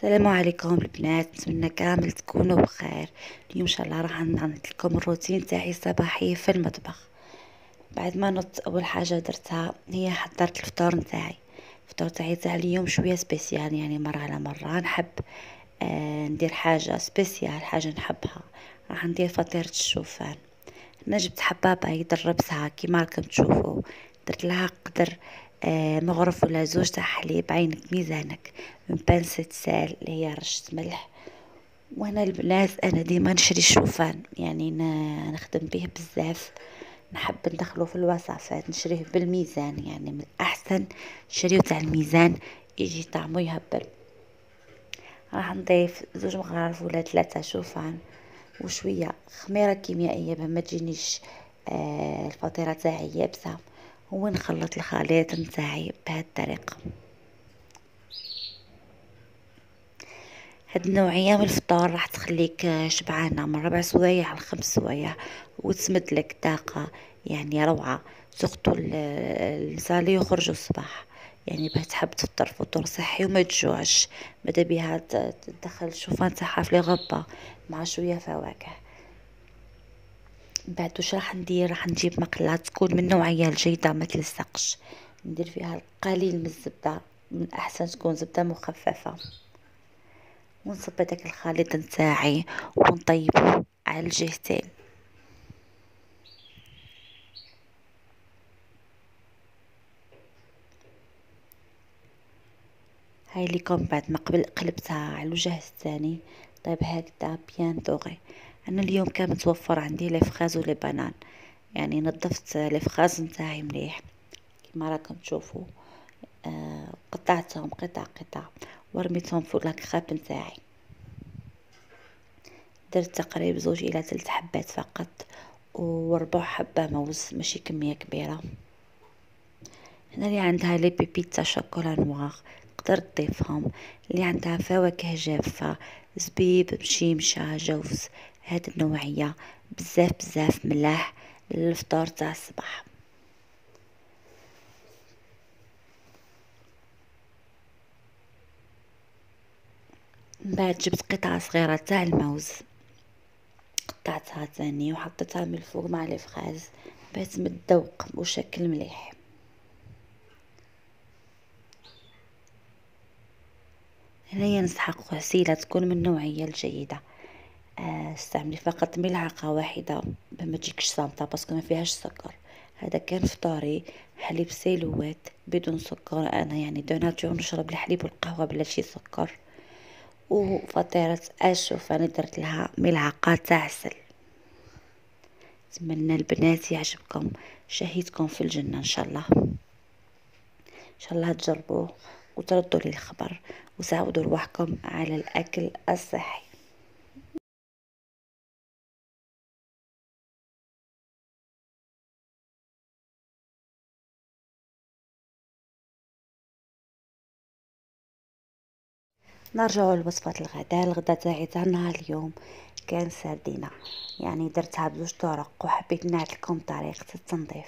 السلام عليكم البنات، نتمنى كامل تكونوا بخير. اليوم ان شاء الله راح نعمل لكم الروتين تاعي الصباحي في المطبخ. بعد ما نضت اول حاجه درتها هي حضرت الفطور نتاعي. الفطور تاعي تاع اليوم شويه سبيسيال، يعني مره على مره نحب ندير حاجه سبيسيال، حاجه نحبها. راح ندير فطيره الشوفان. انا جبت حبابه دربتها كيما راكم تشوفوا. درت لها قدر مغرف ولا زوج تاع حليب عينة ميزانك، من بانسة سال اللي هي رشة ملح. وانا البنات انا ديما نشري الشوفان، يعني نخدم به بزاف. نحب ندخله في الوصفات، نشريه بالميزان، يعني من الاحسن نشريه تاع الميزان يجي طعمه يهبل. راح نضيف زوج مغارف ولا 3 شوفان وشوية خميرة كيميائية باه ما تجينيش الفطيرة تاعي يابسة. ونخلط الخليط نتاعي بهذه الطريقة. هاد النوعية من الفطور راح تخليك شبعانة من 4 سوايع ل5 سوايع، وتسمد لك طاقة يعني روعة. سقطوا النساء اللي يخرجوا الصباح، يعني باه تحب تفطر فطور صحي وما تجوعش. ماذا بيها تدخل الشوفان تاعها في الغربة مع شوية فواكه. بعد واش راح ندير؟ راح نجيب مقلاة تكون من النوعية الجيدة ما تلصقش، ندير فيها القليل من الزبدة، من احسن تكون زبدة مخففة. ونصب هداك الخليط نتاعي ونطيبه على الجهتين. هاي ليكم بعد ما قلبتها على الوجه الثاني. طيب هكذا بيان دوغي. انا اليوم كان متوفر عندي لي فخاز ولي بنان، يعني نظفت لي فخاز نتاعي مليح كما راكم تشوفوا. قطعتهم قطع قطع ورميتهم فوق الكخاب نتاعي. درت تقريبا 2 إلى 3 حبات فقط، وربع حبة موز، ماشي كمية كبيرة. هنا اللي عندها لي بيبيتا شوكولا نواغ تقدر تضيفهم، اللي عندها فواكه جافة زبيب مشيمشة جوز، هاد النوعية بزاف بزاف ملاح للفطور تاع الصباح. من بعد جبت قطعة صغيرة تاع الموز، قطعتها تاني وحطيتها من الفوق مع الفخاز باش تمد ذوق وشكل مليح. هنايا نسحق عسيلة تكون من النوعية الجيدة. استعملي فقط ملعقة واحدة بما تجيكش صامتة باسكو ما فيهاش سكر. هذا كان فطاري، حليب سيلوات بدون سكر. انا يعني دو ناتور نشرب الحليب والقهوة بلا شي سكر. وفطيرة الشوفان درت لها ملعقة تاع عسل. اتمنى البنات يعجبكم، شهيتكم في الجنة ان شاء الله. ان شاء الله تجربوه وتردوا لي الخبر وساعدوا رواحكم على الاكل الصحي. نرجعوا لوصفة الغداء. الغداء تاعي تاع نهار اليوم كان سردينة، يعني درتها بزوج طرق وحبيت نعطيكم طريقة التنظيف.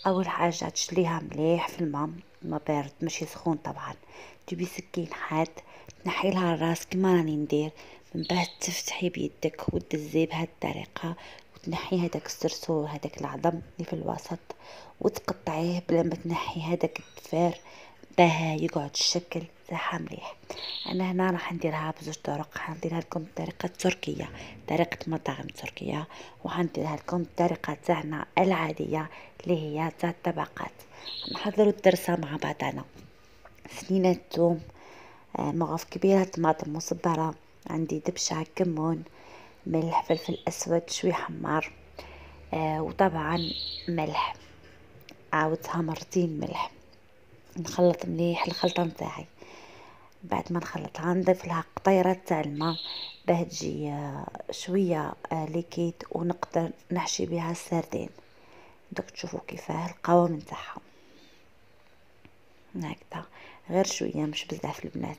اول حاجة تشليها مليح في الماء بارد ماشي سخون طبعا. تجيبي سكين حاد تنحي لها الراس كما راني ندير. من بعد تفتحي بيدك وتدزي بهذه الطريقة وتنحي هذاك السرسور هذاك العظم اللي في الوسط، وتقطعيه بلا ما تنحي هذاك الدفار باه يقعد الشكل تاعها مليح. انا هنا راح نديرها بزوج طرق، حنديرها لكم الطريقه التركيه، طريقه مطاعم تركيه، وحنديرها لكم الطريقه تاعنا العاديه اللي هي تاع الطبقات. نحضروا الدرسه مع بعضنا. سنينة ثوم، مغرف كبيره طماطم مصبره، عندي دبشه كمون، ملح فلفل اسود شوي حمار، وطبعا ملح، عاودتها مرتين ملح. نخلط مليح الخلطه نتاعي. بعد ما نخلطها نضيف لها قطيرة تاع الماء باه تجي شوية ليكيد، ونقدر نحشي بها السردين. دوك تشوفوا كيفاه القوام نتاعها هكذا، غير شوية مش بزاف البنات.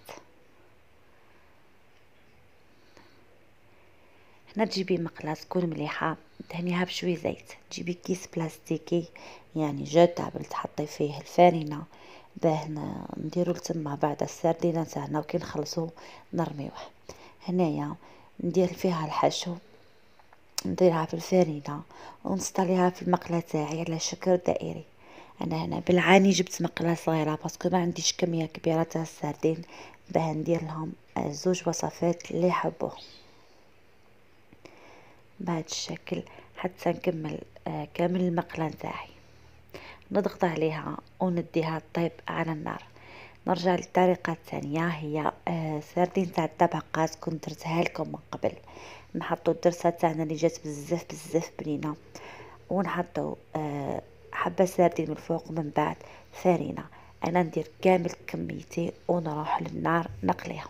هنا تجيبي مقلاة تكون مليحة دهنيها بشوية زيت، تجيبي كيس بلاستيكي يعني جاتابل تحطي فيه الفارينة باه نديرو لتما بعد السردينة تاعنا، وكي نخلصو نرميوه. هنايا ندير فيها الحشو، نديرها في الفرينة ونسطليها في المقلة تاعي على شكل دائري. انا هنا بالعاني جبت مقله صغيره باسكو ما عنديش كميه كبيره تاع السردين باه ندير لهم زوج وصفات اللي يحبوه بهذا الشكل حتى نكمل كامل المقله نتاعي. نضغط عليها ونديها طيب على النار. نرجع للطريقه الثانيه، هي سردين تاع الطبقات كنت درتها لكم من قبل. نحطو الدرسه تاعنا اللي جات بزاف بزاف بنينه، ونحطو حبه سردين من الفوق، ومن بعد فرينه. انا ندير كامل كميتي ونروح للنار نقليها.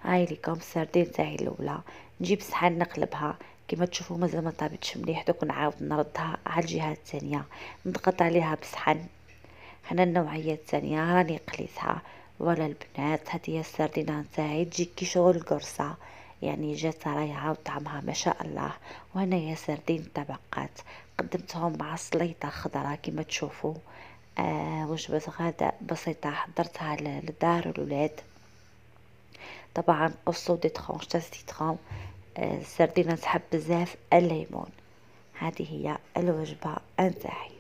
هاي ليكم السردين تاعي الاولى. نجيب صحن نقلبها كما تشوفوا مازال ما طابتش مليح، دوك نعاود نردها على الجهه الثانيه، نضغط عليها بصحن. هنا النوعيه الثانيه راني قليتها. ولا البنات، هذه هي السردينه نتاعي، تجي كي شغل القرصه، يعني جات رايعه وطعمها ما شاء الله. وهنا هي سردين طبقات، قدمتهم مع سليطه خضراء كما تشوفوا. وجبه غداء بسيطه حضرتها للدار والولاد. طبعا قصوا دي ترونش تاع سيترون. السردينه تحب بزاف الليمون. هذه هي الوجبه نتاعي.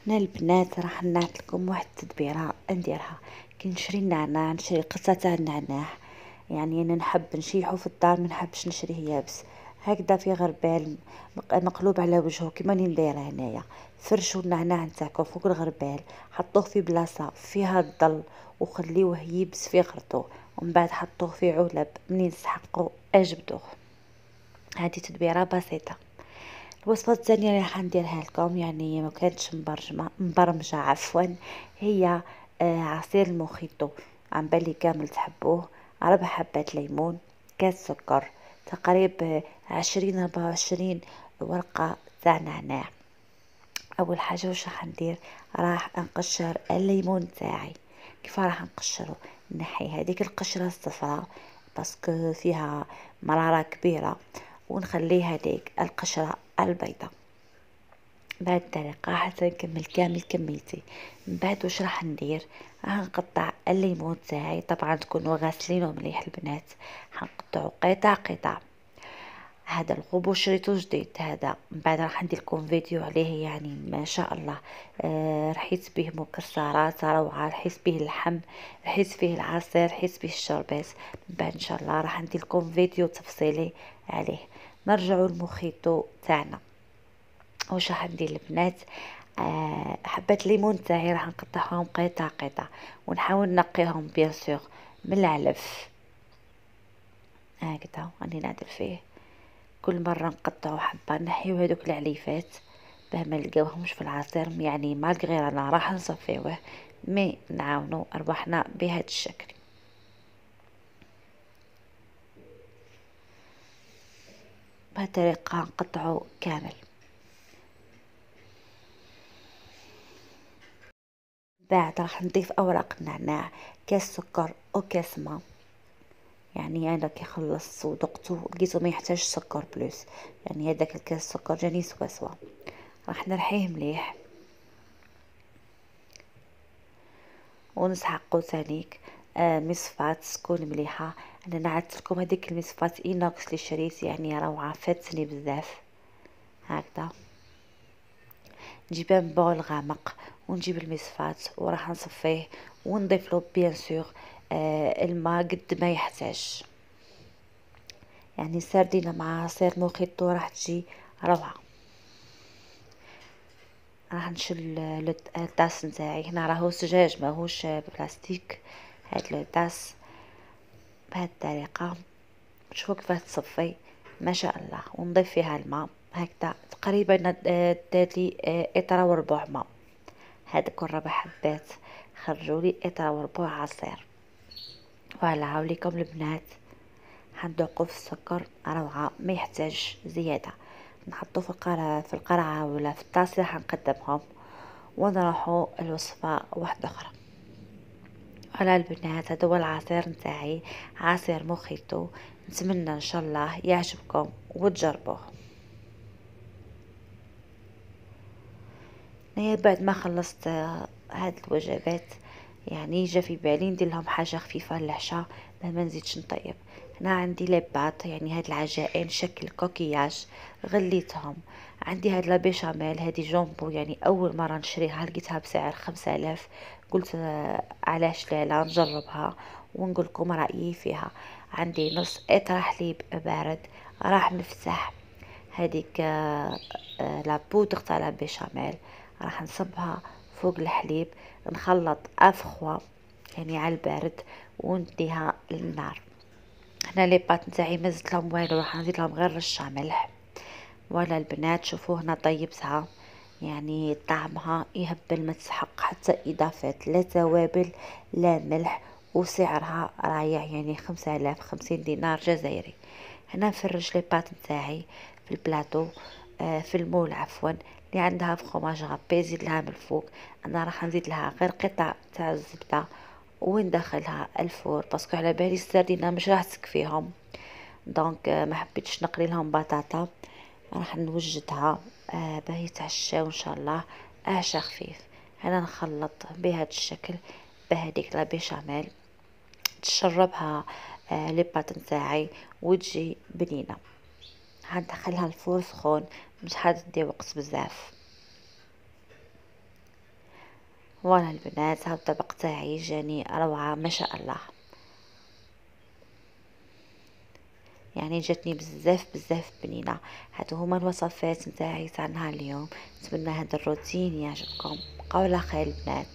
هنا البنات راح نعطيكم واحد التدبيره نديرها. كي نشري النعناع، نشري قطعه تاع النعناع، يعني انا نحب نشيحو في الدار، ما نحبش نشريه يابس هكذا في غربال مقلوب على وجهه كيما راني نديره هنايا. فرشوا النعناع نتاعكم فوق الغربال، حطوه في بلاصه فيها الظل وخليوه يبس في غرتو، ومن بعد حطوه في علب. منين تسحقوا اجبدوه. هذه تدبيره بسيطه. الوصفة الثانية اللي راح نديرها لكم، يعني ما كانتش مبرمجة عفوا، هي عصير الموخيتو. عن بالي كامل تحبوه. 4 حبات ليمون، كاس سكر، تقريبا 20 24 ورقة تاع نعناع. اول حاجة واش راح ندير، راح نقشر الليمون تاعي. كيف راح نقشره، نحي هذيك القشرة الصفراء باسكو فيها مرارة كبيرة، ونخليها هذيك القشرة البيضاء. بهذه الطريقة حتى نكمل كامل كميتي. من بعد واش راح ندير، راح نقطع الليمون تاعي، طبعا تكونوا غاسلينه مليح البنات. حنقطعو قطع قطع. هذا الغبو شريته جديد هذا، من بعد راح ندير لكم فيديو عليه، يعني ما شاء الله. رحيت به مكسرات روعه، رحيت به اللحم، رحيت فيه العصير، رحيت به الشربات. من بعد ان شاء الله راح ندير لكم فيديو تفصيلي عليه. نرجعوا المخيطو تاعنا. واش راح ندير البنات، حبات الليمون تاعي راح نقطعهم قطع قطع، ونحاول نقيهم بيان سور من العلف. هكذا راني نعدل فيه، كل مره نقطعوا حبه نحيو هذوك العليفات باه ما نلقاوهمش في العصير، يعني مالغري رانا راح نصفيوه مي نعاونوا ارواحنا بهذا الشكل. بهذه الطريقه نقطعوا كامل. بعد راح نضيف اوراق النعناع، كاس سكر وكاس ماء. يعني انا كي خلصت وذقته لقيته ما يحتاج سكر بلوس، يعني هذاك الكاس سكر جاني سوا سوا. راح نرحيه مليح ونسحقو ثانيك. مصفات تكون مليحه. انا نعدت لكم هذيك المصفات اينوكس اللي شريت، يعني روعه فاتني بزاف. هكذا نجيب بول غامق ونجيب المصفات وراح نصفيه ونضيف له بيان سور الماء قد ما يحتاج. يعني سردينه مع عصير موخيتو راح تجي روعه. راح نشل الطاس نتاعي، هنا راهو زجاج ماهوش بلاستيك. هاد الطاس بهاد الطريقه شوفوا كيفاه تصفي ما شاء الله، ونضيف فيها الماء هكذا تقريبا دالي اطرا وربع ماء. هذوك 4 حبات خرجوا لي اطرا وربع عصير. فوالا هاوليكم البنات، حنذوقوا في السكر روعه ما يحتاج زياده. نحطو في القرعه ولا في الطاسه راح نقدمهم، ونروحوا الوصفه واحده اخرى. على البنات، هذا هو العصير نتاعي، عصير موخيتو. نتمنى ان شاء الله يعجبكم وتجربوه. هنايا بعد ما خلصت هاد الوجبات، يعني جا في بالي ندير لهم حاجة خفيفة للعشاء ما نزيدش نطيب. هنا عندي لي بات، يعني هاد العجائن شكل كوكياج غليتهم. عندي هاد لا بيشاميل هادي جامبو، يعني اول مرة نشريها لقيتها بسعر 5000. قلت علاش لا نجربها ونقولكم رأيي فيها. عندي نص اطرح حليب بارد، راح نفتح هذيك لا بودر تاع لا بيشاميل، راح نصبها فوق الحليب، نخلط افخوا يعني على البارد ونديها للنار. هنا لي بات نتاعي مزت لهم والو، راح نزيد لهم غير رشة ملح. ولا البنات شوفوا هنا طيبتها، يعني طعمها يهبل ما تسحق حتى اضافات لا توابل لا ملح، وسعرها رايع يعني 5000، 50 دينار جزائري. هنا نفرج لي بات نتاعي في البلاطو، في المول عفوا، اللي عندها فخوماج غابي زيد لها من الفوق. انا راح نزيد لها غير قطع تاع الزبده وندخلها الفور، باسكو على بالي السردينه مش راح تكفيهم. دونك ما حبيتش نقلي لهم بطاطا، راح نوجدها باه يتعشاو ان شاء الله عشاء خفيف. هنا نخلط بهذا الشكل بهذيك لا بيشاميل، تشربها لي بات نتاعي وتجي بنينه. هندخلها الفور سخون، مش حتدي وقت بزاف. وانا البنات هاو الطبق تاعي جاني روعة ما شاء الله، يعني جاتني بزاف بزاف بنينة. هادو هما الوصفات نتاعي تاع نهار اليوم. نتمنى هذا الروتين يعجبكم. بقاو على خير البنات.